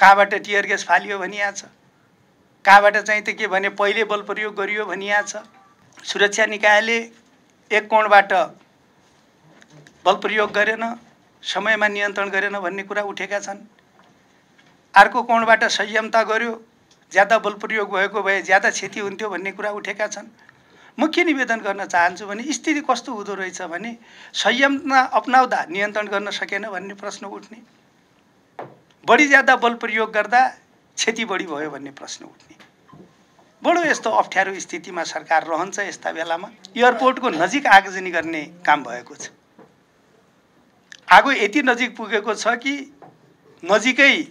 कहाँबाट tier gas फालियो भनिया छ, कहाँबाट चाहिँ त के भने पहिले बल प्रयोग गरियो भनिया छ। सुरक्षा निकायले एक कोणबाट बल प्रयोग गरेन, समयमा नियन्त्रण गरेन भन्ने कुरा उठेका छन्। अर्को कोणबाट संयमता गर्यो, ज्यादा बल प्रयोग भएको भए ज्यादा क्षति हुन्थ्यो भन्ने कुरा उठेका छन्। म के निवेदन गर्न चाहन्छु भने स्थिति कस्तो हुँदो रहेछ भने संयमता अपनाउँदा नियन्त्रण गर्न सकेन भन्ने प्रश्न उठ्ने, बढी ज्यादा बल प्रयोग गर्दा क्षति बढी भयो भन्ने प्रश्न उठ्ने। बडो यस्तो अप्ठ्यारो स्थितिमा सरकार रहन्छ। यस्ता बेलामा एयरपोर्टको नजिक आगजनी गर्ने काम भएको छ। आगो यति नजिक पुगेको छ कि नजिकै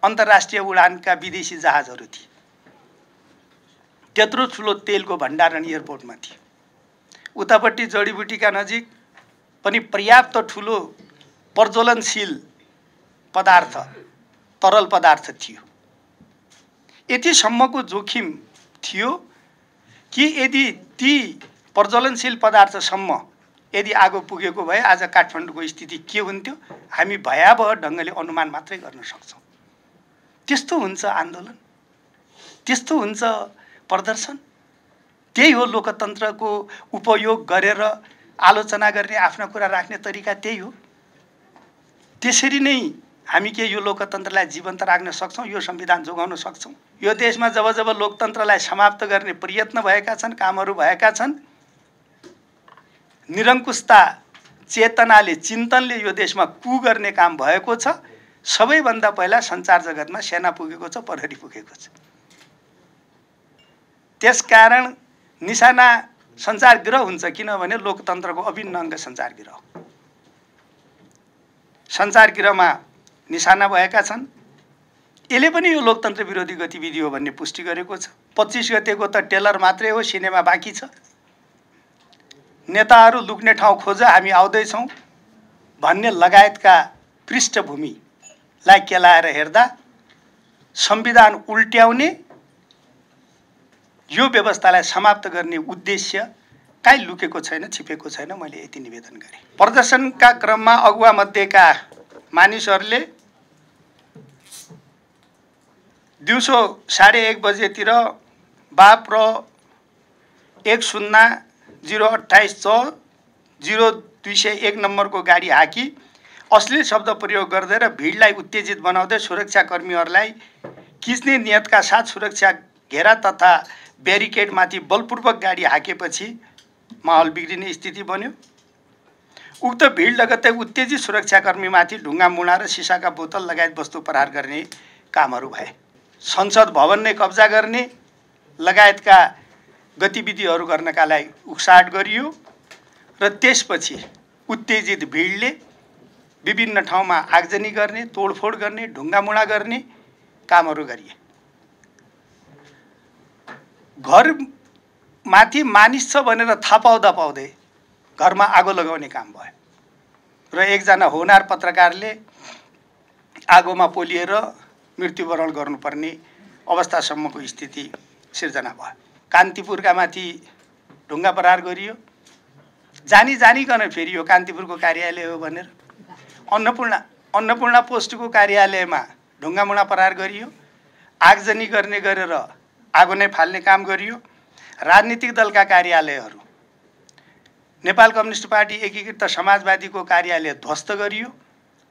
अन्तर्राष्ट्रिय उडानका विदेशी जहाजहरू थिए। त्यत्रो ठुलो तेलको भण्डारण एयरपोर्टमा थियो। उतापट्टि जडीबुटीका नजिक पनि पर्याप्त ठुलो प्रज्वलनशील पदार्थ, तरल पदार्थ थियो। यतिसम्मको जोखिम थियो कि यदि ती प्रज्वलनशील पदार्थसम्म यदि आगो पुगेको भए आज काठमाडौँको स्थिति के हुन्थ्यो हामी भयावह ढङ्गले अनुमान मात्रै गर्न सक्छौँ। त्यस्तो हुन्छ आन्दोलन, त्यस्तो हुन्छ प्रदर्शन। त्यही हो लोकतन्त्रको उपयोग गरेर आलोचना गर्ने, आफ्ना कुरा राख्ने तरिका त्यही हो। त्यसरी नै हामी के यो लोकतन्त्रलाई जीवन्त राख्न सक्छौँ, यो संविधान जोगाउन सक्छौँ। यो देशमा जब जब लोकतन्त्रलाई समाप्त गर्ने प्रयत्न भएका छन्, कामहरू भएका छन्, निरङ्कुशता चेतनाले, चिन्तनले यो देशमा कु गर्ने काम भएको छ। सबैभन्दा पहिला सञ्चार जगतमा सेना पुगेको छ, प्रहरी पुगेको छ। त्यसकारण निशाना सञ्चार गृह हुन्छ, किनभने लोकतन्त्रको अभिन्न अङ्ग सञ्चार गृह हो। सञ्चार गृहमा निशाना भएका छन्। यसले पनि यो लोकतन्त्र विरोधी गतिविधि हो भन्ने पुष्टि गरेको छ। 25 गतेको त टेलर मात्रै हो, सिनेमा बाँकी छ। नेताहरू लुक्ने ठाउँ खोज, हामी आउँदैछौँ भन्ने लगायतका पृष्ठभूमिलाई केलाएर हेर्दा संविधान उल्ट्याउने, यो व्यवस्थालाई समाप्त गर्ने उद्देश्य काहीँ लुकेको छैन, छिपेको छैन। मैले यति निवेदन गरेँ। प्रदर्शनका क्रममा अगुवा मध्येका मानिसहरूले दिउँसो 1:30 बजेतिर बाप्र 1008/0201 नम्बरको गाडी हाकी अश्लील शब्द प्रयोग गर्दै र भिडलाई उत्तेजित बनाउँदै सुरक्षाकर्मीहरूलाई खिच्ने नियतका साथ सुरक्षा घेरा तथा ब्यारिकेडमाथि बलपूर्वक गाडी हाकेपछि माहौल बिग्रिने स्थिति बन्यो। उक्त भिड लगत्तै उत्तेजित सुरक्षाकर्मीमाथि ढुङ्गा मुढा र सिसाका बोतल लगायत वस्तु प्रहार गर्ने कामहरू भए। संसद भवन नै कब्जा गर्ने लगायतका गतिविधिहरू गर्नका लागि उक्साहट गरियो र त्यसपछि उत्तेजित भिडले विभिन्न ठाउँमा आगजनी गर्ने, तोडफोड गर्ने, ढुङ्गामुढा गर्ने कामहरू गरिए। घरमाथि मानिस छ भनेर थाहा पाउँदा पाउँदै घरमा आगो लगाउने काम भयो र एकजना होनार पत्रकारले आगोमा पोलिएर मृत्युवरण गर्नुपर्ने अवस्थासम्मको स्थिति सिर्जना भयो। कान्तिपुरका माथि ढुङ्गा प्रहार गरियो, जानिकन फेरि यो कान्तिपुरको कार्यालय हो भनेर। अन्नपूर्णा पोस्टको कार्यालयमा ढुङ्गामुढा प्रहार गरियो, आगजनी गर्ने गरेर आगो नै फाल्ने काम गरियो। राजनीतिक दलका कार्यालयहरू, नेपाल कम्युनिस्ट पार्टी एकीकृत समाजवादीको कार्यालय ध्वस्त गरियो,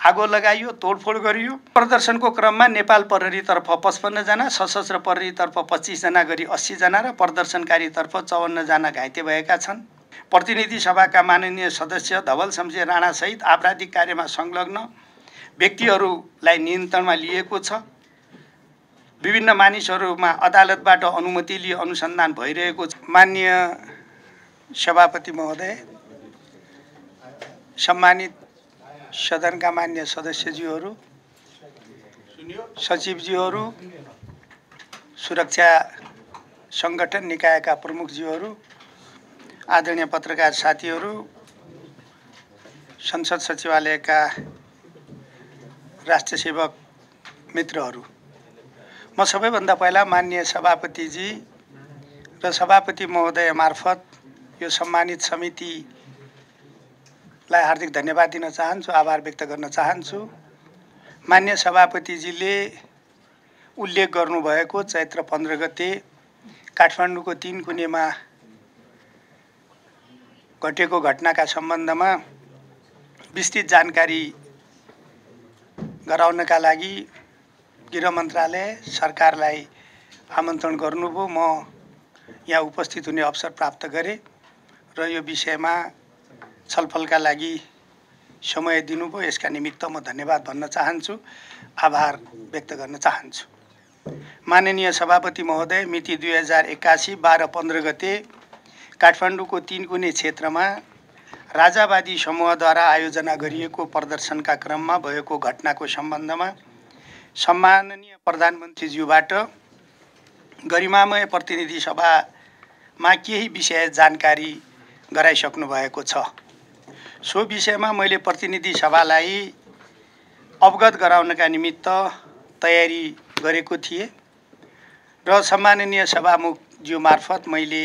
आगो लगाइयो, तोडफोड गरियो। प्रदर्शनको क्रममा नेपाल प्रहरीतर्फ 55 जना, सशस्त्र प्रहरीतर्फ 25 जना गरी 80 जना र प्रदर्शनकारीतर्फ 54 जना घाइते भएका छन्। प्रतिनिधि सभाका माननीय सदस्य धवल शमशेर राणा सहित आपराधिक कार्यमा संलग्न व्यक्तिहरूलाई नियन्त्रणमा लिएको छ। विभिन्न मानिसहरूमा अदालतबाट अनुमति लिए अनुसन्धान भइरहेको छ। माननीय सभापति महोदय, सम्मानित सदनका मान्य सदस्यज्यूहरू, सचिवज्यूहरू, सुरक्षा संगठन निकायका प्रमुखज्यूहरू, आदरणीय पत्रकार साथीहरू, संसद सचिवालयका राष्ट्र सेवक मित्रहरू, म सबैभन्दा पहिला माननीय सभापतिजी र सभापति महोदय मार्फत यो सम्मानित समितिलाई हार्दिक धन्यवाद दिन चाहन्छु, आभार व्यक्त गर्न चाहन्छु। मान्य सभापतिजीले उल्लेख गर्नुभएको चैत्र 15 गते काठमाडौँको 3 कुनेमा घटेको घटनाका सम्बन्धमा विस्तृत जानकारी गराउनका लागि गृह मन्त्रालय सरकारलाई आमन्त्रण गर्नुभयो। म यहाँ उपस्थित हुने अवसर प्राप्त गरेँ र यो विषयमा छलफलका लागि समय दिनुभयो। यसका निमित्त म धन्यवाद भन्न चाहन्छु, आभार व्यक्त गर्न चाहन्छु। माननीय सभापति महोदय, मिति 2081 12-15 गते काठमाडौँको 3 कुने क्षेत्रमा राजावादी समूहद्वारा आयोजना गरिएको प्रदर्शनका क्रममा भएको घटनाको सम्बन्धमा सम्माननीय प्रधानमन्त्रीज्यूबाट गरिमामय प्रतिनिधि सभामा केही विषय जानकारी गराइसक्नु भएको छ। सो विषयमा मैले प्रतिनिधि सभालाई अवगत गराउनका निमित्त तयारी गरेको थिएँ र सम्माननीय सभामुखज्यू मार्फत मैले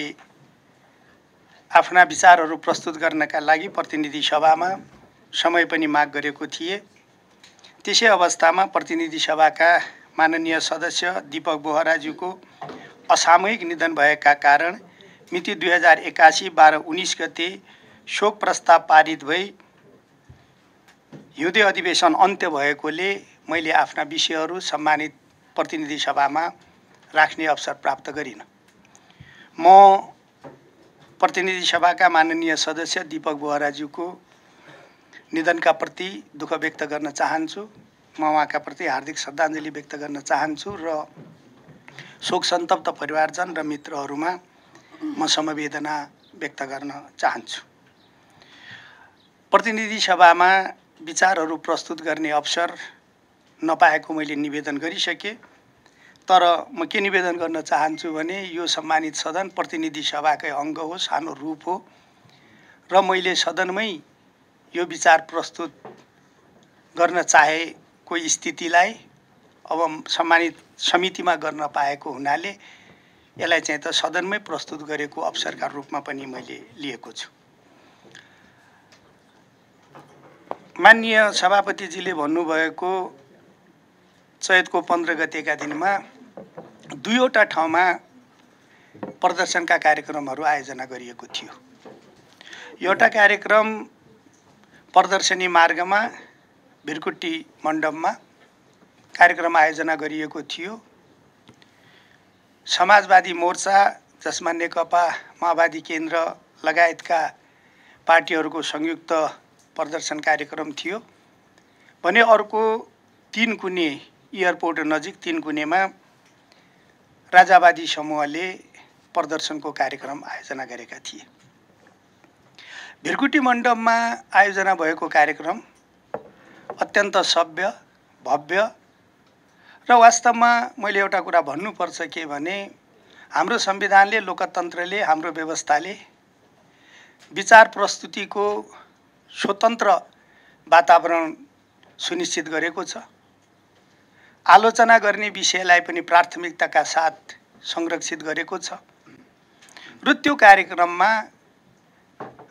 आफ्ना विचारहरू प्रस्तुत गर्नका लागि प्रतिनिधि सभामा समय पनि माग गरेको थिएँ। त्यसै अवस्थामा प्रतिनिधि सभाका माननीय सदस्य दीपक बोहराज्यूको असामयिक निधन भएका कारण मिति 2081 12-19 गते शोक प्रस्ताव पारित भई हिउँदे अधिवेशन अन्त्य भएकोले मैले आफ्ना विषयहरू सम्मानित प्रतिनिधि सभामा राख्ने अवसर प्राप्त गरिनँ। म प्रतिनिधि सभाका माननीय सदस्य दीपक बोहराज्यूको निधनका प्रति दुःख व्यक्त गर्न चाहन्छु। म उहाँका प्रति हार्दिक श्रद्धाञ्जली व्यक्त गर्न चाहन्छु र शोक सन्तप्त परिवारजन र मित्रहरूमा म समवेदना व्यक्त गर्न चाहन्छु। प्रतिनिधि सभामा विचारहरू प्रस्तुत गर्ने अवसर नपाएको मैले निवेदन गरिसकेँ, तर म के निवेदन गर्न चाहन्छु भने यो सम्मानित सदन प्रतिनिधि सभाकै अङ्ग हो, सानो रूप हो र मैले सदनमै यो विचार प्रस्तुत गर्न चाहेको स्थितिलाई अब सम्मानित समितिमा गर्न पाएको हुनाले यसलाई चाहिँ त सदनमै प्रस्तुत गरेको अवसरका रूपमा पनि मैले लिएको छु। माननीय सभापतिजीले भन्नुभएको चैतको 15 गतेका दिनमा 2वटा ठाउँमा प्रदर्शनका कार्यक्रमहरू आयोजना गरिएको थियो। एउटा कार्यक्रम प्रदर्शनी मार्गमा भिरकुटी मण्डपमा कार्यक्रम आयोजना गरिएको थियो। समाजवादी मोर्चा, जसमा नेकपा माओवादी केन्द्र लगायतका पार्टीहरूको संयुक्त प्रदर्शन कार्यक्रम थियो भने अर्को 3 कुने एयरपोर्ट नजिक 3 कुनेमा राजावादी समूहले प्रदर्शनको कार्यक्रम आयोजना गरेका थिए। भिरकुटी मण्डपमा आयोजना भएको कार्यक्रम अत्यन्त सभ्य, भव्य र वास्तवमा मैले एउटा कुरा भन्नुपर्छ के भने हाम्रो संविधानले, लोकतन्त्रले, हाम्रो व्यवस्थाले विचार प्रस्तुतिको स्वतन्त्र वातावरण सुनिश्चित गरेको छ। आलोचना गर्ने विषयलाई पनि प्राथमिकताका साथ संरक्षित गरेको छ र त्यो कार्यक्रममा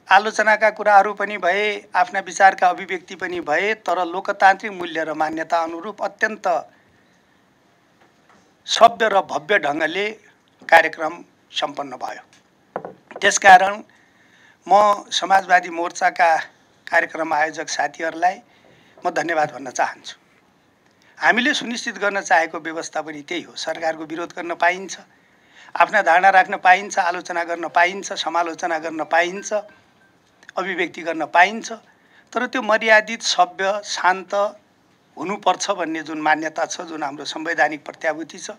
आलोचनाका कुराहरू पनि भए, आफ्ना विचारका अभिव्यक्ति पनि भए, तर लोकतान्त्रिक मूल्य र मान्यता अनुरूप अत्यन्त सभ्य र भव्य ढङ्गले कार्यक्रम सम्पन्न भयो। त्यसकारण म समाजवादी मोर्चाका कार्यक्रम आयोजक साथीहरूलाई म धन्यवाद भन्न चाहन्छु। हामीले सुनिश्चित गर्न चाहेको व्यवस्था पनि त्यही हो। सरकारको विरोध गर्न पाइन्छ, आफ्ना धारणा राख्न पाइन्छ, आलोचना गर्न पाइन्छ, समालोचना गर्न पाइन्छ, अभिव्यक्ति गर्न पाइन्छ, तर त्यो मर्यादित, सभ्य, शान्त हुनुपर्छ भन्ने जुन मान्यता छ, जुन हाम्रो संवैधानिक प्रत्याभूति छ,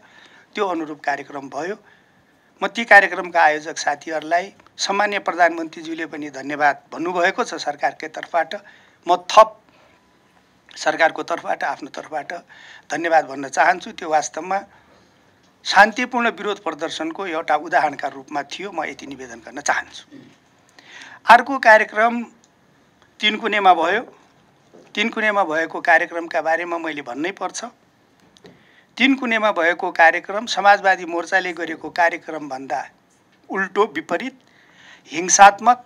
त्यो अनुरूप कार्यक्रम भयो। म ती कार्यक्रमका आयोजक साथीहरूलाई सम्माननीय प्रधानमन्त्रीज्यूले पनि धन्यवाद भन्नुभएको छ सरकारकै तर्फबाट। म थप सरकारको तर्फबाट, आफ्नो तर्फबाट धन्यवाद भन्न चाहन्छु। त्यो वास्तवमा शान्तिपूर्ण विरोध प्रदर्शनको एउटा उदाहरणका रूपमा थियो। म यति निवेदन गर्न चाहन्छु। अर्को कार्यक्रम 3 कुनेमा भयो। 3 कुनेमा भएको कार्यक्रमका बारेमा मैले भन्नै पर्छ। 3 कुनेमा भएको कार्यक्रम समाजवादी मोर्चाले गरेको कार्यक्रमभन्दा उल्टो, विपरीत, हिंसात्मक,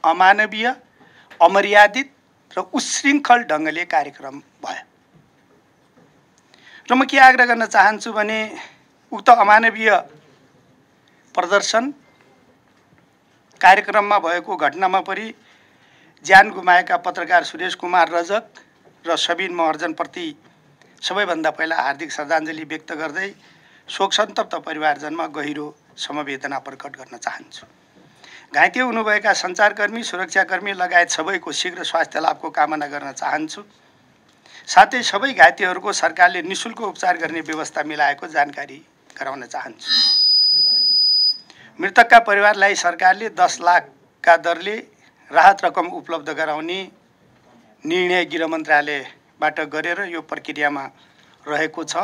अमानवीय, अमर्यादित र उच्छृङ्खल ढङ्गले कार्यक्रम भयो र म के आग्रह गर्न चाहन्छु भने उक्त अमानवीय प्रदर्शन कार्यक्रममा भएको घटनामा परि ज्यान गुमाएका पत्रकार सुरेश कुमार रजक र सबिन महर्जनप्रति सबैभन्दा पहिला हार्दिक श्रद्धाञ्जली व्यक्त गर्दै शोक सन्तप्त परिवारजनमा गहिरो समवेदना प्रकट गर्न चाहन्छु। घाइते हुनुभएका सञ्चारकर्मी, सुरक्षाकर्मी लगायत सबैको शीघ्र स्वास्थ्य लाभको कामना गर्न चाहन्छु। साथै सबै घाइतेहरूको सरकारले निःशुल्क उपचार गर्ने व्यवस्था मिलाएको जानकारी गराउन चाहन्छु। मृतकका परिवारलाई सरकारले 10 लाखका दरले राहत रकम उपलब्ध गराउने निर्णय गृह मन्त्रालयबाट गरेर यो प्रक्रियामा रहेको छ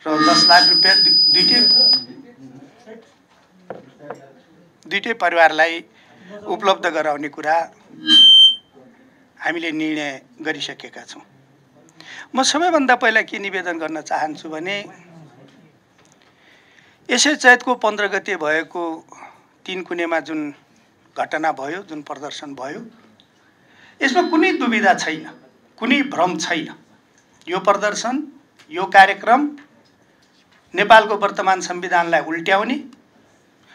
र 10 लाख रुपैयाँ दुईटै परिवारलाई उपलब्ध गराउने कुरा हामीले निर्णय गरिसकेका छौँ। म सबैभन्दा पहिला के निवेदन गर्न चाहन्छु भने यसै चैतको 15 गते भएको 3 कुनेमा जुन घटना भयो, जुन प्रदर्शन भयो, यसमा कुनै दुविधा छैन, कुनै भ्रम छैन। यो प्रदर्शन, यो कार्यक्रम नेपालको वर्तमान संविधानलाई उल्ट्याउने,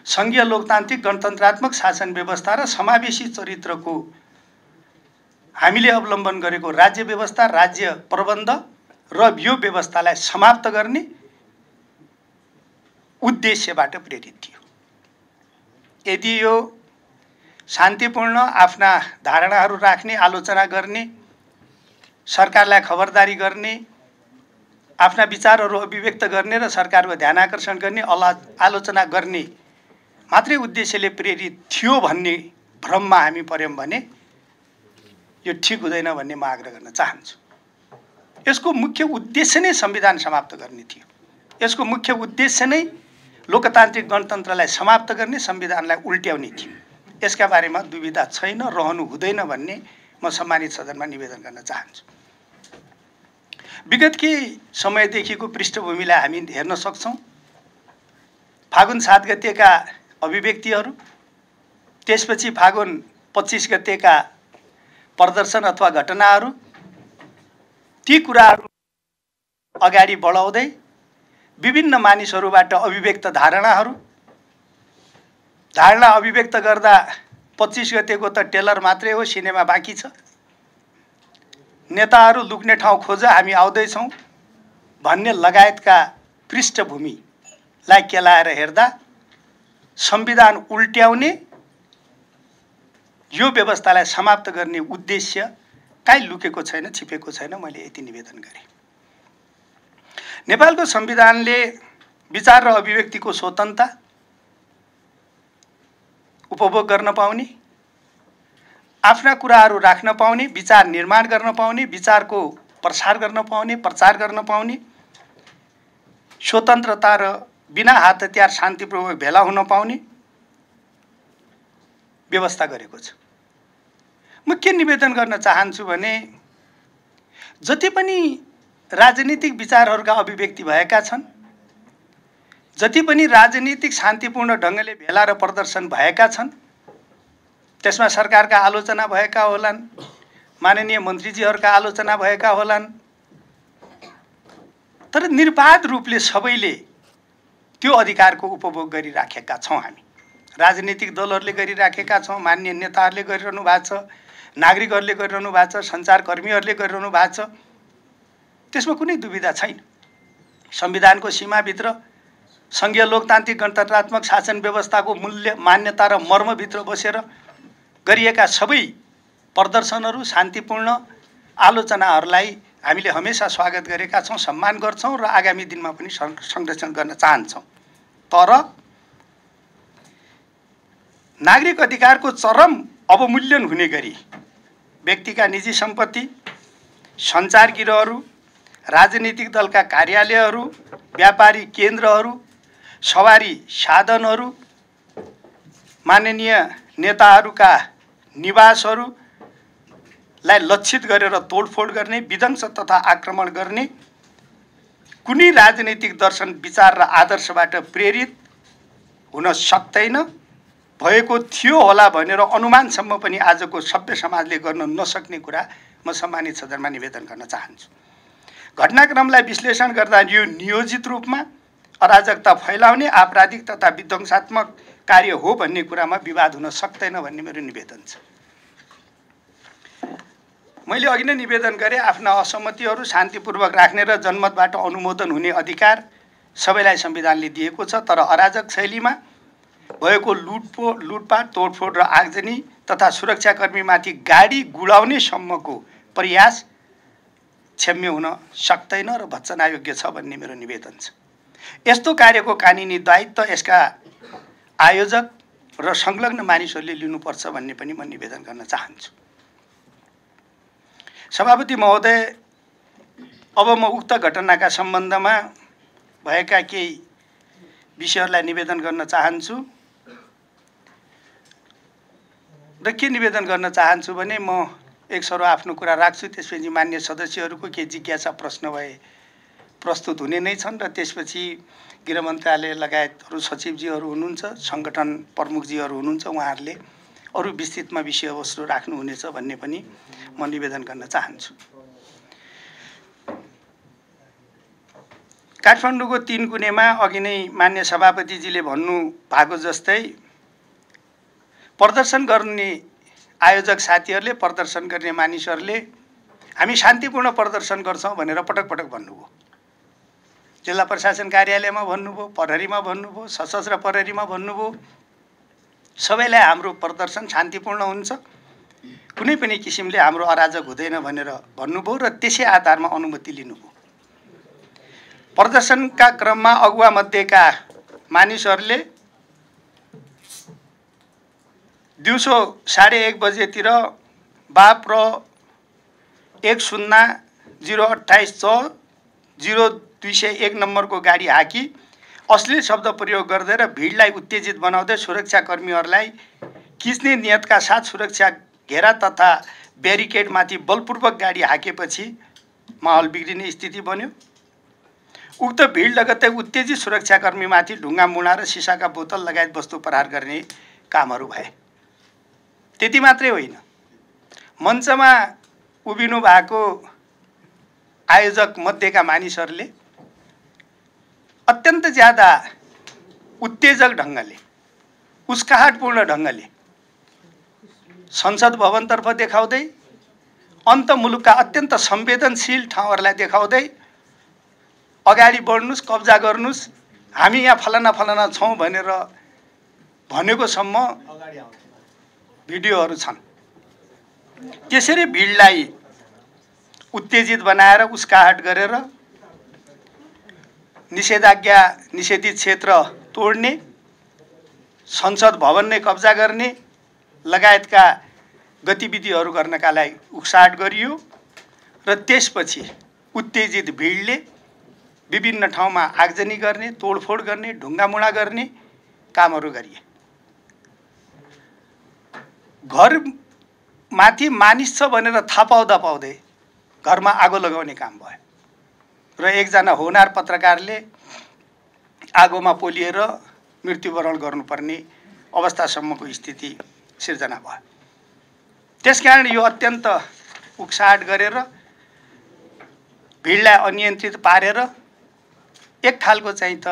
संघीय लोकतान्त्रिक गणतन्त्रात्मक शासन व्यवस्था र समावेशी चरित्रको हामीले अवलम्बन गरेको राज्य व्यवस्था, राज्य प्रबन्ध र यो व्यवस्थालाई समाप्त गर्ने उद्देश्यबाट प्रेरित थियो। यदि यो शान्तिपूर्ण आफ्ना धारणाहरू राख्ने, आलोचना गर्ने, सरकारलाई खबरदारी गर्ने, आफ्ना विचारहरू अभिव्यक्त गर्ने र सरकारको ध्यान आकर्षण गर्ने, आलोचना गर्ने मात्रै उद्देश्यले प्रेरित थियो भन्ने भ्रममा हामी पर्यौं भने यो ठिक हुँदैन भन्ने म आग्रह गर्न चाहन्छु। यसको मुख्य उद्देश्य नै संविधान समाप्त गर्ने थियो। यसको मुख्य उद्देश्य नै लोकतान्त्रिक गणतन्त्रलाई समाप्त गर्ने, संविधानलाई उल्ट्याउने थियो। यसका बारेमा दुविधा छैन, रहनु हुँदैन भन्ने म सम्मानित सदनमा निवेदन गर्न चाहन्छु। विगत केही समयदेखिको पृष्ठभूमिलाई हामी हेर्न सक्छौँ। फागुन 7 गतेका अभिव्यक्तिहरू, त्यसपछि फागुन 25 गतेका प्रदर्शन अथवा घटनाहरू, ती कुराहरू अगाडि बढाउँदै विभिन्न मानिसहरूबाट अभिव्यक्त धारणा अभिव्यक्त गर्दा 25 गतेको त टेलर मात्रै हो, सिनेमा बाँकी छ। नेताहरू लुक्ने ठाउँ खोज, हामी आउँदैछौँ भन्ने लगायतका पृष्ठभूमिलाई केलाएर हेर्दा संविधान उल्ट्याउने, यो व्यवस्थालाई समाप्त गर्ने उद्देश्य काहीँ लुकेको छैन, छिपेको छैन। मैले यति निवेदन गरेँ। नेपालको संविधानले विचार र अभिव्यक्तिको स्वतन्त्रता उपभोग गर्न पाउने, आफ्ना कुराहरू राख्न पाउने, विचार निर्माण गर्न पाउने, विचारको प्रसार गर्न पाउने, प्रचार गर्न पाउने, स्वतन्त्रता र बिना हात हतियार शान्तिपूर्वक भेला हुन पाउने व्यवस्था गरेको छ। म के निवेदन गर्न चाहन्छु भने जति पनि राजनीतिक विचारहरूका अभिव्यक्ति भएका छन्, जति पनि राजनीतिक शान्तिपूर्ण ढङ्गले भेला र प्रदर्शन भएका छन्, त्यसमा सरकारका आलोचना भएका होलान्, माननीय मन्त्रीजीहरूका आलोचना भएका होलान्, तर निर्वाध रूपले सबैले त्यो अधिकारको उपभोग गरिराखेका छौँ। हामी राजनीतिक दलहरूले गरिराखेका छौँ, मान्य नेताहरूले गरिरहनु भएको छ, नागरिकहरूले गरिरहनु भएको छ, सञ्चारकर्मीहरूले गरिरहनु भएको छ। त्यसमा कुनै दुविधा छैन। संविधानको सीमाभित्र संघीय लोकतान्त्रिक गणतन्त्रात्मक शासन व्यवस्थाको मूल्य, मान्यता र मर्मभित्र बसेर गरिएका सबै प्रदर्शनहरू, शान्तिपूर्ण आलोचनाहरूलाई हामीले हमेसा स्वागत गरेका छौँ, सम्मान गर्छौँ र आगामी दिनमा पनि संरक्षण गर्न चाहन्छौँ। तर नागरिक अधिकारको चरम अवमूल्यन हुने गरी व्यक्तिका निजी सम्पत्ति, सञ्चार गृहहरू, राजनीतिक दलका कार्यालयहरू, व्यापारी केन्द्रहरू, सवारी साधनहरू, माननीय नेताहरूका निवासहरूलाई लक्षित गरेर तोडफोड गर्ने, विध्वंस तथा आक्रमण गर्ने कुनै राजनीतिक दर्शन, विचार र आदर्शबाट प्रेरित हुन सक्दैन, भएको थियो होला भनेर अनुमानसम्म पनि आजको सभ्य समाजले गर्न नसक्ने कुरा म सम्मानित सदनमा निवेदन गर्न चाहन्छु। घटनाक्रमलाई विश्लेषण गर्दा यो नियोजित रूपमा अराजकता फैलाउने आपराधिक तथा विध्वंसात्मक कार्य हो भन्ने कुरामा विवाद हुन सक्दैन भन्ने मेरो निवेदन छ। मैले अघि नै निवेदन गरेँ, आफ्ना असहमतिहरू शान्तिपूर्वक राख्ने र जनमतबाट अनुमोदन हुने अधिकार सबैलाई संविधानले दिएको छ। तर अराजक शैलीमा भएको लुटपाट, तोडफोड र आगजनी तथा सुरक्षाकर्मीमाथि गाडी गुडाउने सम्मको प्रयास क्षम्य हुन सक्दैन र भत्सनायोग्य छ भन्ने मेरो निवेदन छ। यस्तो कार्यको कानुनी दायित्व यसका आयोजक र संलग्न मानिसहरूले लिनुपर्छ भन्ने पनि म निवेदन गर्न चाहन्छु। सभापति महोदय, अब म उक्त घटनाका सम्बन्धमा भएका केही विषयहरूलाई निवेदन गर्न चाहन्छु। र के निवेदन गर्न चाहन्छु भने म एक सरो आफ्नो कुरा राख्छु, त्यसपछि मान्य सदस्यहरूको के जिज्ञासा प्रश्न भए प्रस्तुत हुने नै छन् र त्यसपछि गृह मन्त्रालय लगायत अरू सचिवजीहरू हुनुहुन्छ, सङ्गठन प्रमुखजीहरू हुनुहुन्छ, उहाँहरूले अरू विस्तृतमा विषयवस्तु राख्नुहुनेछ भन्ने पनि म निवेदन गर्न चाहन्छु। काठमाडौँको 3 कुनेमा अघि नै मान्य सभापतिजीले भन्नु भएको जस्तै प्रदर्शन गर्ने आयोजक साथीहरूले, प्रदर्शन गर्ने मानिसहरूले हामी शान्तिपूर्ण प्रदर्शन गर्छौँ भनेर पटक पटक भन्नुभयो। जिल्ला प्रशासन कार्यालयमा भन्नुभयो, प्रहरीमा भन्नुभयो, सशस्त्र प्रहरीमा भन्नुभयो। सबैलाई हाम्रो प्रदर्शन शान्तिपूर्ण हुन्छ, कुनै पनि किसिमले हाम्रो अराजक हुँदैन भनेर भन्नुभयो र त्यसै आधारमा अनुमति लिनुभयो। प्रदर्शनका क्रममा अगुवा मध्येका मानिसहरूले दिउँसो 1:30 बजेतिर बाप र 10/028/0201 नम्बरको गाडी हाकी अश्लील शब्द प्रयोग गर्दै र भिडलाई उत्तेजित बनाउँदै सुरक्षाकर्मीहरूलाई खिच्ने नियतका साथ सुरक्षा घेरा तथा ब्यारिकेडमाथि बलपूर्वक गाडी हाकेपछि माहौल बिग्रिने स्थिति बन्यो। उक्त भिड लगत्तै उत्तेजित सुरक्षाकर्मीमाथि ढुङ्गा मुढा र सिसाका बोतल लगायत वस्तु प्रहार गर्ने कामहरू भए। त्यति मात्रै होइन, मञ्चमा उभिनु भएको आयोजक मध्येका मानिसहरूले अत्यन्त ज्यादा उत्तेजक ढङ्गले, उस्काहटपूर्ण ढङ्गले संसद भवनतर्फ देखाउँदै, अन्त मुलुकका अत्यन्त संवेदनशील ठाउँहरूलाई देखाउँदै अगाडि बढ्नुस्, कब्जा गर्नुस्, हामी यहाँ फलाना फलाना छौँ भनेर भनेकोसम्म भिडियोहरू छन्। त्यसरी भिडलाई उत्तेजित बनाएर, उस्काहट गरेर निषेधाज्ञा, निषेधित क्षेत्र तोड्ने, संसद भवन नै कब्जा गर्ने लगायतका गतिविधिहरू गर्नका लागि उक्साहट गरियो र त्यसपछि उत्तेजित भिडले विभिन्न ठाउँमा आगजनी गर्ने, तोडफोड गर्ने, ढुङ्गामुढा गर्ने कामहरू गरिए। घरमाथि मानिस छ भनेर थाहा पाउँदा पाउँदै घरमा आगो लगाउने काम भयो र एकजना होनार पत्रकारले आगोमा पोलिएर मृत्युवरण गर्नुपर्ने अवस्थासम्मको स्थिति सिर्जना भयो। त्यसकारण यो अत्यन्त उक्साहट गरेर भिडलाई अनियन्त्रित पारेर एक खालको चाहिँ त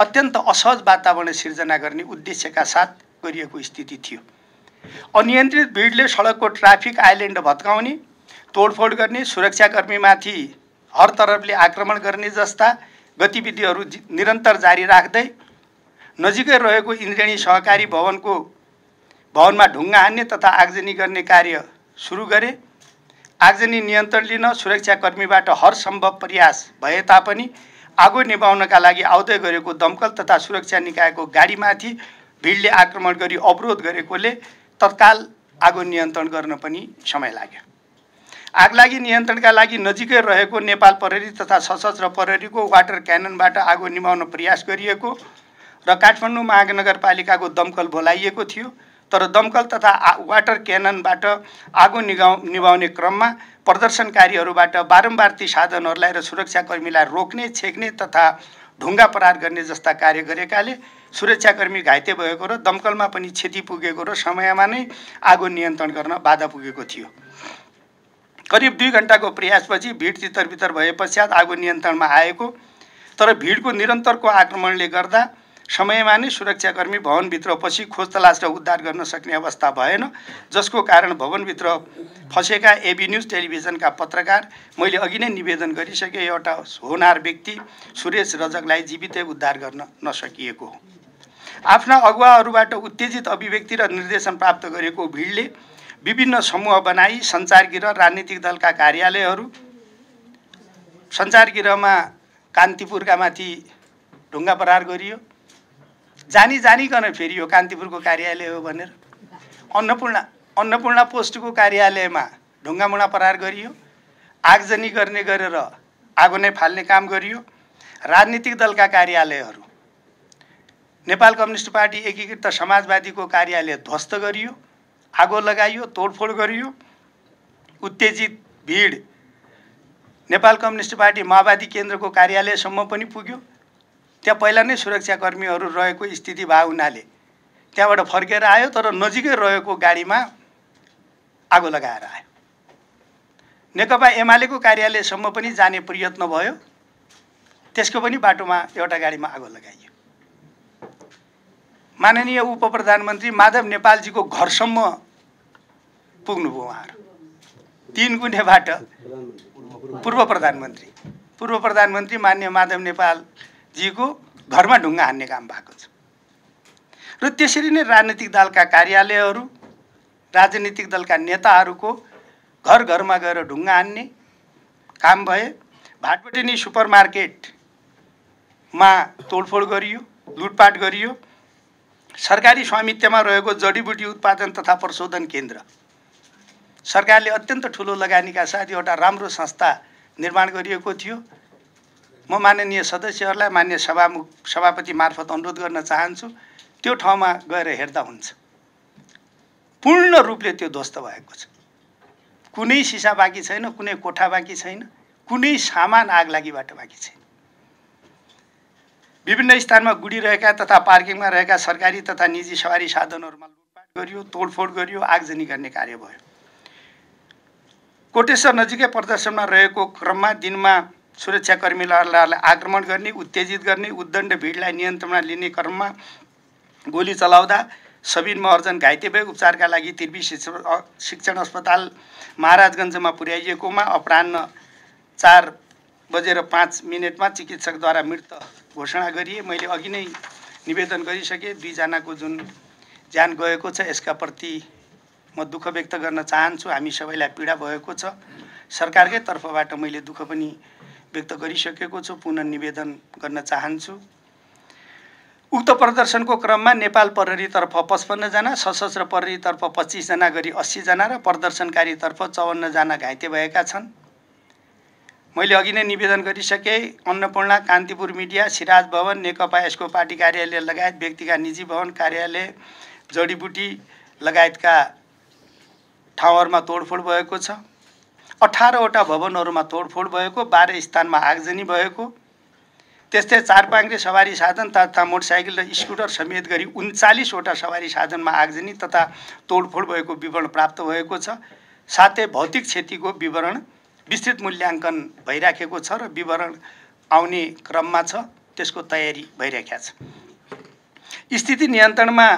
अत्यन्त असहज वातावरण सिर्जना गर्ने उद्देश्यका साथ गरिएको स्थिति थियो। अनियन्त्रित भिडले सडकको ट्राफिक आइल्यान्ड भत्काउने, तोडफोड गर्ने, सुरक्षाकर्मीमाथि हर तरफले आक्रमण गर्ने जस्ता गतिविधिहरू निरन्तर जारी राख्दै नजिकै रहेको इन्द्रेणी सहकारी भवनमा ढुङ्गा हान्ने तथा आगजनी गर्ने कार्य सुरु गरे। आगजनी नियन्त्रण लिन सुरक्षाकर्मीबाट हर सम्भव प्रयास भए तापनि आगो निभाउनका लागि आउँदै गरेको दमकल तथा सुरक्षा निकायको गाडीमाथि भिडले आक्रमण गरी अवरोध गरेकोले तत्काल आगो नियन्त्रण गर्न पनि समय लाग्यो। आगलागी नियन्त्रणका लागि नजिकै रहेको नेपाल प्रहरी तथा सशस्त्र प्रहरीको वाटर क्याननबाट आगो निभाउन प्रयास गरिएको र काठमाडौँ महानगरपालिकाको दमकल बोलाइएको थियो। तर दमकल तथा वाटर क्याननबाट आगो निभाउने क्रममा प्रदर्शनकारीहरूबाट बारम्बार ती साधनहरूलाई र सुरक्षाकर्मीलाई रोक्ने, छेक्ने तथा ढुङ्गा प्रहार गर्ने जस्ता कार्य गरेकाले सुरक्षाकर्मी घाइते भएको र दमकलमा पनि क्षति पुगेको र समयमा नै आगो नियन्त्रण गर्न बाधा पुगेको थियो। करिब 2 घण्टाको प्रयासपछि भिड तितरबितर भए पश्चात आगो नियन्त्रणमा आएको, तर भिडको निरन्तरको आक्रमणले गर्दा समयमा नै सुरक्षाकर्मी भवनभित्र पसी खोज तलास र उद्धार गर्न सक्ने अवस्था भएन, जसको कारण भवनभित्र फसेका एबी न्युज टेलिभिजनका पत्रकार मैले अघि नै निवेदन गरिसके एउटा होनार व्यक्ति सुरेश रजकलाई जीवितै उद्धार गर्न नसकिएको हो। आफ्ना अगुवाहरूबाट उत्तेजित अभिव्यक्ति र निर्देशन प्राप्त गरेको भिडले विभिन्न समूह बनाई सञ्चारगृह, राजनीतिक दलका कार्यालयहरू, सञ्चारगृहमा कान्तिपुरका माथि ढुङ्गा प्रहार गरियो, जानिकन फेरि यो कान्तिपुरको कार्यालय हो भनेर अन्नपूर्ण पोस्टको कार्यालयमा ढुङ्गामुढा प्रहार गरियो, आगजनी गर्ने गरेर आगो नै फाल्ने काम गरियो। राजनीतिक दलका कार्यालयहरू, नेपाल कम्युनिस्ट पार्टी एकीकृत समाजवादीको कार्यालय ध्वस्त गरियो, आगो लगाइयो, तोडफोड गरियो। उत्तेजित भिड नेपाल कम्युनिस्ट पार्टी माओवादी केन्द्रको कार्यालयसम्म पनि पुग्यो। त्यहाँ पहिला नै सुरक्षाकर्मीहरू रहेको स्थिति भए हुनाले त्यहाँबाट फर्केर आयो, तर नजिकै रहेको गाडीमा आगो लगाएर आयो। नेकपा एमालेको कार्यालयसम्म पनि जाने प्रयत्न भयो, त्यसको पनि बाटोमा एउटा गाडीमा आगो लगाइयो। माननीय उप प्रधानमन्त्री माधव नेपालजीको घरसम्म पुग्नुभयो उहाँहरू। 3 गुणेबाट पूर्व प्रधानमन्त्री माननीय माधव नेपालजीको घरमा ढुङ्गा हान्ने काम भएको छ। र त्यसरी नै राजनीतिक दलका कार्यालयहरू, राजनीतिक दलका नेताहरूको घर घरमा गएर ढुङ्गा हान्ने काम भए। भाटबटेनी सुपरमार्केटमा तोडफोड गरियो, लुटपाट गरियो। सरकारी स्वामित्वमा रहेको जडीबुटी उत्पादन तथा प्रशोधन केन्द्र, सरकारले अत्यन्त ठुलो लगानीका साथ एउटा राम्रो संस्था निर्माण गरिएको थियो। म माननीय सदस्यहरूलाई मान्य सभापति मार्फत अनुरोध गर्न चाहन्छु, त्यो ठाउँमा गएर हेर्दा हुन्छ। पूर्ण रूपले त्यो ध्वस्त भएको छ। कुनै सिसा बाँकी छैन, कुनै कोठा बाँकी छैन, कुनै सामान आग लागिबाट बाँकी छैन। विभिन्न स्थानमा गुडिरहेका तथा पार्किङमा रहेका सरकारी तथा निजी सवारी साधनहरूमा लुटपाट गरियो, तोडफोड गरियो, आगजनी गर्ने कार्य भयो। कोटेश्वर नजिकै प्रदर्शनमा रहेको क्रममा दिनमा सुरक्षाकर्मीहरूलाई आक्रमण गर्ने, उत्तेजित गर्ने, उद्दण्ड भिडलाई नियन्त्रणमा लिने क्रममा गोली चलाउँदा सबिन महर्जन घाइते भए उपचारका लागि त्रिवी शिक्षण अस्पताल महाराजगञ्जमा पुर्याइएकोमा अपराह्न 4:05 चिकित्सकद्वारा मृत घोषणा गरिए। मैले अघि नै निवेदन गरिसकेँ, 2 जनाको जुन ज्यान गएको छ यसका प्रति म दुःख व्यक्त गर्न चाहन्छु। हामी सबैलाई पीडा भएको छ। सरकारकै तर्फबाट मैले दुःख पनि व्यक्त गरिसकेको छु, पुनः निवेदन गर्न चाहन्छु। उक्त प्रदर्शनको क्रममा नेपाल प्रहरीतर्फ 55 जना, सशस्त्र प्रहरीतर्फ 25 जना गरी 80 जना र प्रदर्शनकारीतर्फ 54 जना घाइते भएका छन्। मैले अघि नै निवेदन गरिसकेँ, अन्नपूर्णा, कान्तिपुर मिडिया, सिराज भवन, नेकपा यसको पार्टी कार्यालय लगायत व्यक्तिका निजी भवन, कार्यालय, जडीबुटी लगायतका ठाउँहरूमा तोडफोड भएको छ। 18वटा भवनहरूमा तोडफोड भएको, 12 स्थानमा आगजनी भएको। त्यस्तै 4 पाङ्ग्रे सवारी साधन तथा मोटरसाइकल र स्कुटर समेत गरी 39वटा सवारी साधनमा आगजनी तथा तोडफोड भएको विवरण प्राप्त भएको छ। साथै भौतिक क्षतिको विवरण विस्तृत मूल्याङ्कन भइराखेको छ र विवरण आउने क्रममा छ, त्यसको तयारी भइरहेको छ। स्थिति नियन्त्रणमा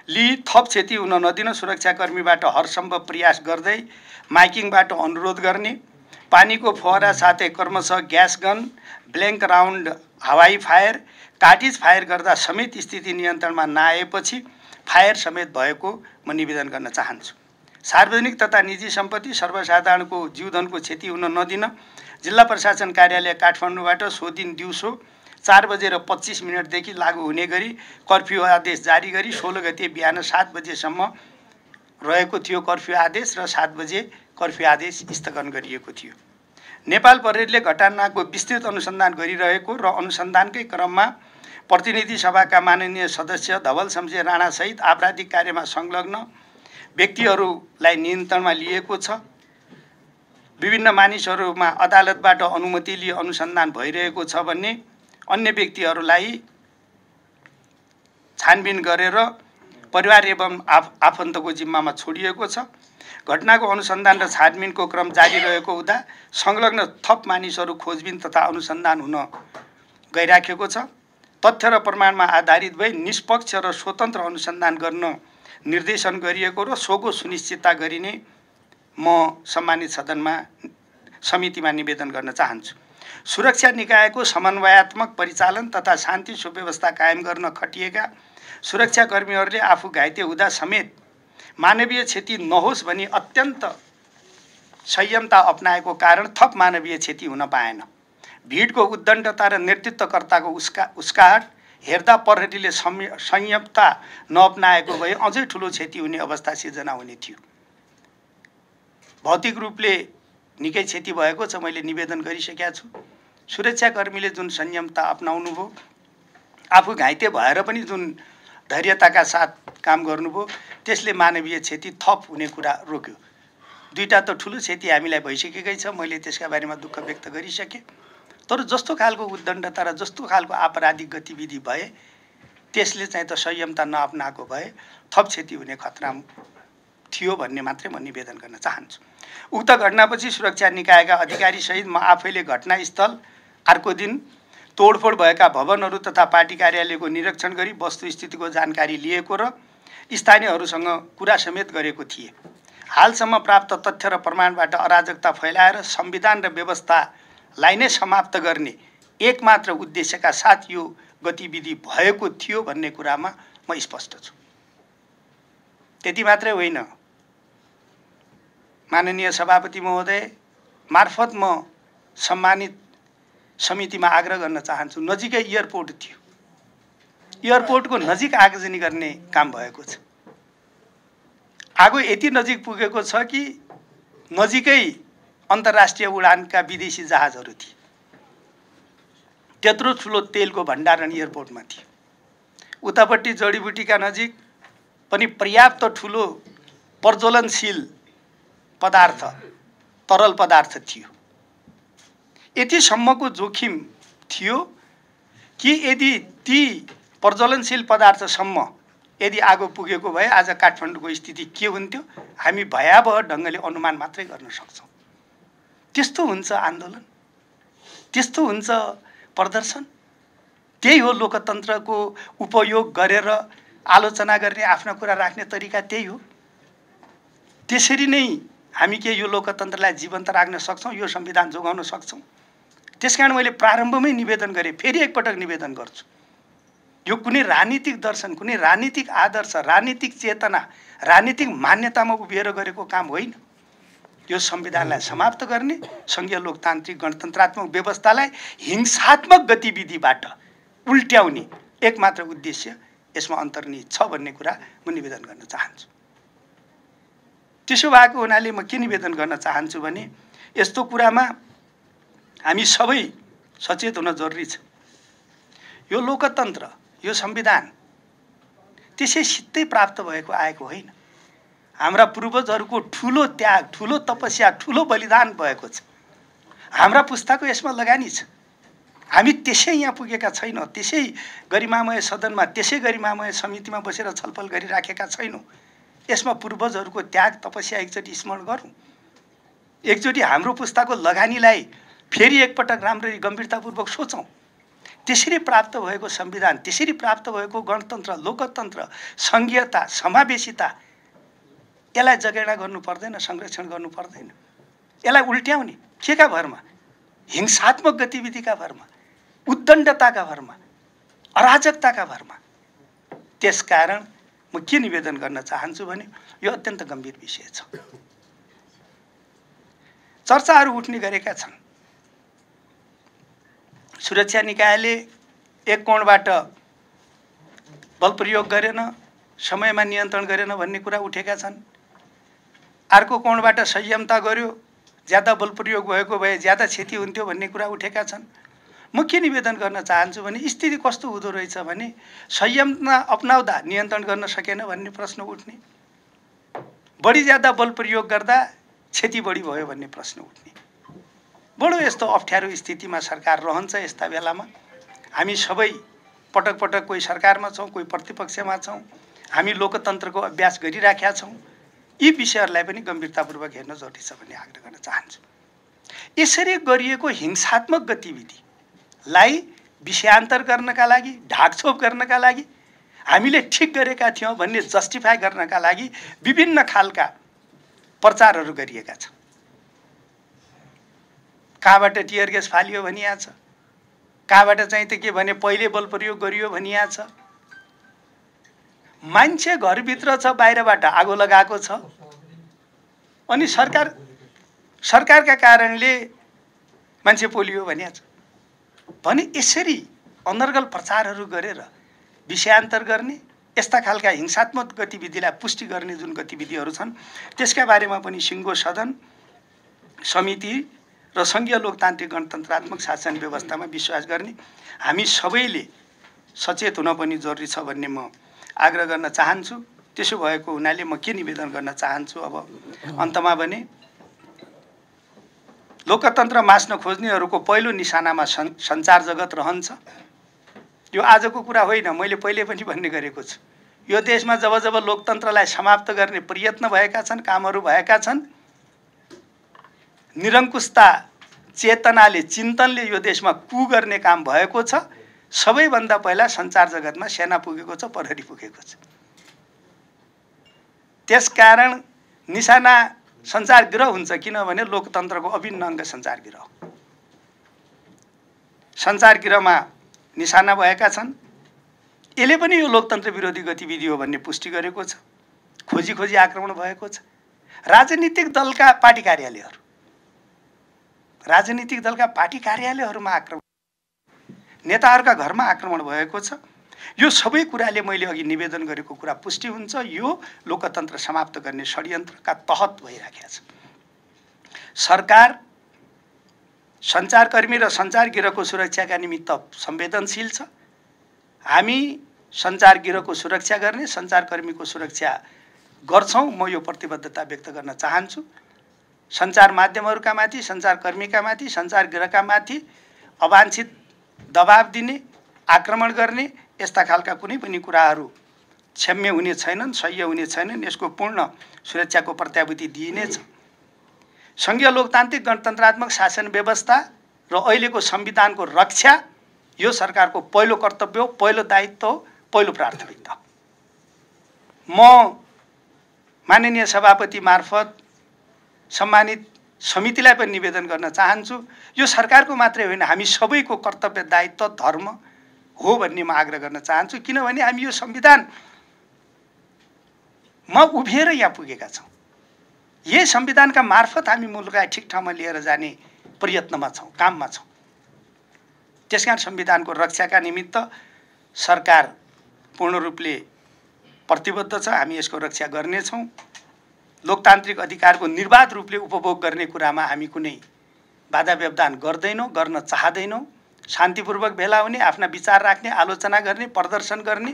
लिई थप क्षति हुन नदिन सुरक्षाकर्मीबाट हरसम्भव प्रयास गर्दै माइकिङबाट अनुरोध गर्ने, पानीको फुवारा साथै क्रमशः ग्यास गन, ब्ल्याङ्क राउन्ड हवाई फायर, कार्टिज फायर गर्दा समेत स्थिति नियन्त्रणमा नआएपछि फायर समेत भएको म निवेदन गर्न चाहन्छु। सार्वजनिक तथा निजी सम्पत्ति, सर्वसाधारणको जीवधनको क्षति हुन नदिन जिल्ला प्रशासन कार्यालय काठमाडौँबाट सो दिन दिउँसो 4:25 देखि लागू हुने गरी कर्फ्यू आदेश जारी गरी 16 गते बिहान 7 बजेसम्म रहेको थियो कर्फ्यू आदेश र 7 बजे कर्फ्यू आदेश स्थगन गरिएको थियो। नेपाल प्रहरीले घटनाको विस्तृत अनुसन्धान गरिरहेको र अनुसन्धानकै क्रममा प्रतिनिधि सभाका माननीय सदस्य धवल शमशेर राणा सहित आपराधिक कार्यमा संलग्न व्यक्तिहरूलाई नियन्त्रणमा लिएको छ। विभिन्न मानिसहरूमा अदालतबाट अनुमति लिए अनुसन्धान भइरहेको छ भन्ने अन्य व्यक्तिहरूलाई छानबिन गरेर परिवार एवं आफन्तको जिम्मामा छोडिएको छ। घटनाको अनुसन्धान र छानबिनको क्रम जारी रहेको हुँदा संलग्न थप मानिसहरू खोजबिन तथा अनुसन्धान हुन गइराखेको छ। तथ्य र प्रमाणमा आधारित भई निष्पक्ष र स्वतन्त्र अनुसन्धान गर्न निर्देशन गरिएको र सोको सुनिश्चितता गरिने म सम्मानित समितिमा निवेदन गर्न चाहन्छु। सुरक्षा निकायको समन्वयात्मक परिचालन तथा शान्ति सुव्यवस्था कायम गर्न खटिएका सुरक्षाकर्मीहरूले आफू घाइते हुँदा समेत मानवीय क्षति नहोस् भनी अत्यन्त संयमता अपनाएको कारण थप मानवीय क्षति हुन पाएन। भिडको उद्दण्डता र नेतृत्वकर्ताको उस्काहट हेर्दा प्रहरीले संयमता नअपनाएको भए अझै ठुलो क्षति हुने अवस्था सिर्जना हुने थियो। भौतिक रूपले निकै क्षति भएको छ, मैले निवेदन गरिसकेका छु। सुरक्षाकर्मीले जुन संयमता अपनाउनु भयो, आफू घाइते भएर पनि जुन धैर्यताका साथ काम गर्नुभयो, त्यसले मानवीय क्षति थप हुने कुरा रोक्यो। दुईटा त ठुलो क्षति हामीलाई भइसकेकै छ, मैले त्यसका बारेमा दुःख व्यक्त गरिसकेँ। तर जस्तो खालको उद्दण्डता र जस्तो खालको आपराधिक गतिविधि भए त्यसले चाहिँ त संयमता नअपनाएको भए थप क्षति हुने खतरा थियो भन्ने मात्रै म निवेदन गर्न चाहन्छु। उक्त घटनापछि सुरक्षा निकायका अधिकारीसहित म आफैले घटनास्थल अर्को दिन तोडफोड भएका भवनहरू तथा पार्टी कार्यालयको निरीक्षण गरी वस्तुस्थितिको जानकारी लिएको र स्थानीयहरूसँग कुरा समेत गरेको थिएँ। हालसम्म प्राप्त तथ्य र प्रमाणबाट अराजकता फैलाएर संविधान र व्यवस्थालाई नै समाप्त गर्ने एकमात्र उद्देश्यका साथ यो गतिविधि भएको थियो भन्ने कुरामा म स्पष्ट छु। त्यति मात्रै होइन, माननीय सभापति महोदय मार्फत म सम्मानित समितिमा आग्रह गर्न चाहन्छु। नजिकै एयरपोर्ट थियो, एयरपोर्टको नजिक आगजनी गर्ने काम भएको छ। आगो यति नजिक पुगेको छ कि नजिकै अन्तर्राष्ट्रिय उडानका विदेशी जहाजहरू थिए। त्यत्रो ठुलो तेलको भण्डारण एयरपोर्टमा थियो। उतापट्टि जडीबुटीका नजिक पनि पर्याप्त ठुलो प्रज्वलनशील पदार्थ, तरल पदार्थ थियो। यतिसम्मको जोखिम थियो कि यदि ती प्रज्वलनशील पदार्थसम्म यदि आगो पुगेको भए आज काठमाडौँको स्थिति के हुन्थ्यो हामी भयावह ढङ्गले अनुमान मात्रै गर्न सक्छौँ। त्यस्तो हुन्छ आन्दोलन, त्यस्तो हुन्छ प्रदर्शन। त्यही हो लोकतन्त्रको उपयोग गरेर आलोचना गर्ने, आफ्ना कुरा राख्ने तरिका त्यही हो। त्यसरी नै हामी के यो लोकतन्त्रलाई जीवन्त राख्न सक्छौँ, यो संविधान जोगाउन सक्छौँ। त्यसकारण मैले प्रारम्भमै निवेदन गरेँ, फेरि एकपटक निवेदन गर्छु। यो कुनै राजनीतिक दर्शन, कुनै राजनीतिक आदर्श, राजनीतिक चेतना, राजनीतिक मान्यतामा उभिएर गरेको काम होइन। यो संविधानलाई समाप्त गर्ने, संघीय लोकतान्त्रिक गणतन्त्रात्मक व्यवस्थालाई हिंसात्मक गतिविधिबाट उल्ट्याउने एकमात्र उद्देश्य यसमा अन्तर्निहित छ भन्ने कुरा म निवेदन गर्न चाहन्छु। त्यसो भएको हुनाले म के निवेदन गर्न चाहन्छु भने यस्तो कुरामा हामी सबै सचेत हुन जरुरी छ। यो लोकतन्त्र, यो संविधान त्यसै सित्तै प्राप्त भएको आएको होइन। हाम्रा पूर्वजहरूको ठुलो त्याग, ठुलो तपस्या, ठुलो बलिदान भएको छ। हाम्रा पुस्ताको यसमा लगानी छ। हामी त्यसै यहाँ पुगेका छैनौँ, त्यसै गरिमामय सदनमा, त्यसै गरिमामय समितिमा बसेर छलफल गरिराखेका छैनौँ। यसमा पूर्वजहरूको त्याग तपस्या एकचोटि स्मरण गरौँ। एकचोटि हाम्रो पुस्ताको लगानीलाई फेरि एकपटक राम्ररी गम्भीरतापूर्वक सोचौँ। त्यसरी प्राप्त भएको संविधान, त्यसरी प्राप्त भएको गणतन्त्र, लोकतन्त्र, संघीयता, समावेशिता, यसलाई जगेर्ना गर्नु पर्दैन, संरक्षण गर्नु पर्दैन। यसलाई उल्ट्याउने केका भरमा? हिंसात्मक गतिविधिका भरमा, उद्दण्डताका भरमा, अराजकताका भरमा। त्यसकारण म के निवेदन गर्न चाहन्छु भने यो अत्यन्त गम्भीर विषय छ। चर्चाहरू उठ्ने गरेका छन्। सुरक्षा निकायले एक कोणबाट बल प्रयोग गरेन, समयमा नियन्त्रण गरेन भन्ने कुरा उठेका छन्। अर्को कोणबाट संयमता गर्यो, ज्यादा बल प्रयोग भएको भए ज्यादा क्षति हुन्थ्यो भन्ने कुरा उठेका छन्। म के निवेदन गर्न चाहन्छु भने स्थिति कस्तो हुँदो रहेछ भने संयमता अपनाउँदा नियन्त्रण गर्न सकेन भन्ने प्रश्न उठ्ने, बढी ज्यादा बल प्रयोग गर्दा क्षति बढी भयो भन्ने प्रश्न उठ्ने। बडो यस्तो अप्ठ्यारो स्थितिमा सरकार रहन्छ। यस्ता बेलामा हामी सबै पटक पटक कोही सरकारमा छौँ, कोही प्रतिपक्षमा छौँ। हामी लोकतन्त्रको अभ्यास गरिराखेका छौँ। यी विषयहरूलाई पनि गम्भीरतापूर्वक हेर्न जरुरी छ भन्ने आग्रह गर्न चाहन्छु। यसरी गरिएको हिंसात्मक गतिविधिलाई विषयान्तर गर्नका लागि, ढाकछोप गर्नका लागि, हामीले ठिक गरेका थियौँ भन्ने जस्टिफाई गर्नका लागि विभिन्न खालका प्रचारहरू गरिएका छन्। कहाँबाट टियर ग्यास फालियो भनिएको छ, कहाँबाट चाहिँ त के भने पहिले बल प्रयोग गरियो भनिएको छ। मान्छे घरभित्र छ, बाहिरबाट आगो लगाएको छ, अनि सरकारका कारणले मान्छे पोलियो भनिएको छ भने यसरी अनर्गल प्रचारहरू गरेर विषयान्तर गर्ने, यस्ता खालका हिंसात्मक गतिविधिलाई पुष्टि गर्ने जुन गतिविधिहरू छन् त्यसका बारेमा पनि सिङ्गो सदन समिति र सङ्घीय लोकतान्त्रिक गणतन्त्रात्मक शासन व्यवस्थामा विश्वास गर्ने हामी सबैले सचेत हुन पनि जरुरी छ भन्ने म आग्रह गर्न चाहन्छु। त्यसो भएको हुनाले म के निवेदन गर्न चाहन्छु अब अन्तमा भने लोकतन्त्र मास्न खोज्नेहरूको पहिलो निशानामा सञ्चार जगत रहन्छ। यो आजको कुरा होइन, मैले पहिले पनि भन्ने गरेको छु। यो देशमा जब जब लोकतन्त्रलाई समाप्त गर्ने प्रयत्न भएका छन्, कामहरू भएका छन्, निरङ्कुशता चेतनाले, चिन्तनले यो देशमा कु गर्ने काम भएको छ, सबैभन्दा पहिला सञ्चार जगतमा सेना पुगेको छ, प्रहरी पुगेको छ। त्यसकारण निशाना सञ्चार गृह हुन्छ, किनभने लोकतन्त्रको अभिन्न अङ्ग सञ्चार गृह हो। सञ्चार गृहमा निशाना भएका छन्। यसले पनि यो लोकतन्त्र विरोधी गतिविधि हो भन्ने पुष्टि गरेको छ। खोजी खोजी आक्रमण भएको छ। राजनीतिक दलका पार्टी कार्यालयहरूमा आक्रमण, नेताहरूका घरमा आक्रमण भएको छ। यो सबै कुराले मैले अघि निवेदन गरेको कुरा पुष्टि हुन्छ। यो लोकतन्त्र समाप्त गर्ने षड्यन्त्रका तहत भइराखेको छ। सरकार सञ्चारकर्मी र सञ्चार गृहको सुरक्षाका निमित्त संवेदनशील छ। हामी सञ्चार गृहको सुरक्षा गर्ने, सञ्चारकर्मीको सुरक्षा गर्छौँ। म यो प्रतिबद्धता व्यक्त गर्न चाहन्छु। सञ्चार माध्यमहरूका माथि, सञ्चारकर्मीका माथि, सञ्चार गृहका माथि अवांछित दबाब दिने, आक्रमण गर्ने यस्ता खालका कुनै पनि कुराहरू क्षम्य हुने छैनन्, सह्य हुने छैनन्। यसको पूर्ण सुरक्षाको प्रत्याभूति दिइनेछ। सङ्घीय लोकतान्त्रिक गणतन्त्रात्मक शासन व्यवस्था र अहिलेको संविधानको रक्षा यो सरकारको पहिलो कर्तव्य हो, पहिलो दायित्व हो, पहिलो प्राथमिकता हो। म माननीय सभापति मार्फत सम्मानित समितिलाई पनि निवेदन गर्न चाहन्छु, यो सरकारको मात्रै होइन, हामी सबैको कर्तव्य, दायित्व, धर्म हो भन्ने म आग्रह गर्न चाहन्छु। किनभने हामी यो संविधानमा उभिएर यहाँ पुगेका छौँ। यही संविधानका मार्फत हामी मुलुकलाई ठिक ठाउँमा लिएर जाने प्रयत्नमा छौँ, काममा छौँ। त्यसकारण संविधानको रक्षाका निमित्त सरकार पूर्ण रूपले प्रतिबद्ध छ। हामी यसको रक्षा गर्नेछौँ। लोकतान्त्रिक अधिकारको निर्वाध रूपले उपभोग गर्ने कुरामा हामी कुनै बाधा व्यवधान गर्दैनौँ, गर्न चाहदैनौँ। शान्तिपूर्वक भेला हुने, आफ्ना विचार राख्ने, आलोचना गर्ने, प्रदर्शन गर्ने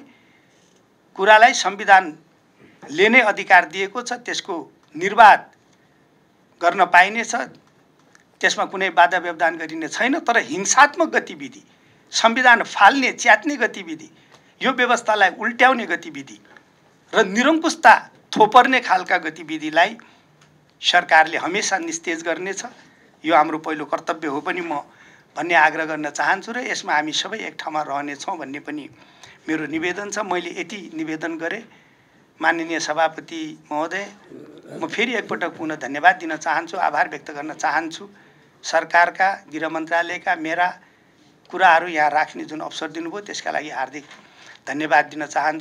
कुरालाई संविधानले नै अधिकार दिएको छ। त्यसको निर्वाध गर्न पाइनेछ, त्यसमा कुनै बाधा व्यवधान गरिने छैन। तर हिंसात्मक गतिविधि, संविधान फाल्ने, च्यात्ने गतिविधि, यो व्यवस्थालाई उल्ट्याउने गतिविधि र निरङ्कुशता थोपर्ने खालका गतिविधिलाई सरकारले हमेसा निस्तेज गर्नेछ। यो हाम्रो पहिलो कर्तव्य हो पनि म भन्ने आग्रह गर्न चाहन्छु र यसमा हामी सबै एक ठाउँमा रहनेछौँ भन्ने पनि मेरो निवेदन छ। मैले यति निवेदन गरेँ। माननीय सभापति महोदय, म फेरि एकपटक पुनः धन्यवाद दिन चाहन्छु, आभार व्यक्त गर्न चाहन्छु। सरकारका, गृह मन्त्रालयका मेरा कुराहरू यहाँ राख्ने जुन अवसर दिनुभयो त्यसका लागि हार्दिक धन्यवाद दिन चाहन्छु।